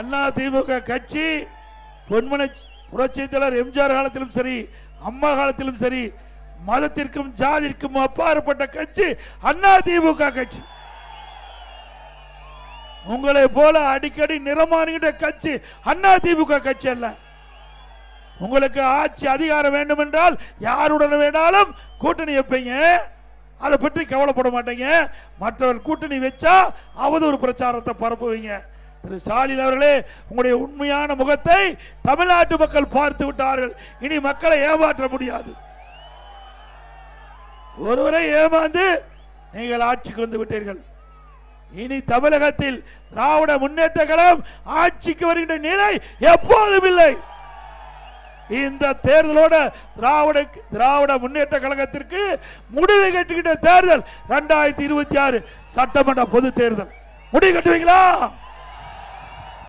அண்ணா திமுக கட்சி பொன்மனை புரட்சி தலைவர் எம்ஜிஆர் காலத்திலும் சரி, அம்மா காலத்திலும் சரி, மதத்திற்கும் ஜாதிற்கும் அப்பாற்பட்ட கட்சி அண்ணா திமுக கட்சி. உங்களை போல அடிக்கடி நிறமாறுகின்ற கட்சி அண்ணா திமுக கட்சி அல்ல. உங்களுக்கு ஆட்சி அதிகாரம் வேண்டும் என்றால் யாருடன் வேணாலும் கூட்டணி வைப்பீங்க, அதை பற்றி கவலைப்பட மாட்டீங்க. மற்றவர் கூட்டணி வச்சா அவதூறு பிரச்சாரத்தை பரப்புவீங்க. திரு ஸ்டாலின் அவர்களே, உங்களுடைய உண்மையான முகத்தை தமிழ்நாட்டு மக்கள் பார்த்து விட்டார்கள். இனி மக்களை ஏமாற்ற முடியாது. ஒருவரை ஏமாந்து நீங்கள் ஆட்சிக்கு வந்து விட்டீர்கள். இனி தமிழகத்தில் திராவிட முன்னேற்ற கழகம் ஆட்சிக்கு வருகின்ற நிலை எப்போதும் இல்லை. இந்த தேர்தலோட திராவிட முன்னேற்ற கழகத்திற்கு முடிவு கட்டுகின்ற தேர்தல் 2026 சட்டமன்ற பொது தேர்தல். முடிவு கட்டுவீங்களா?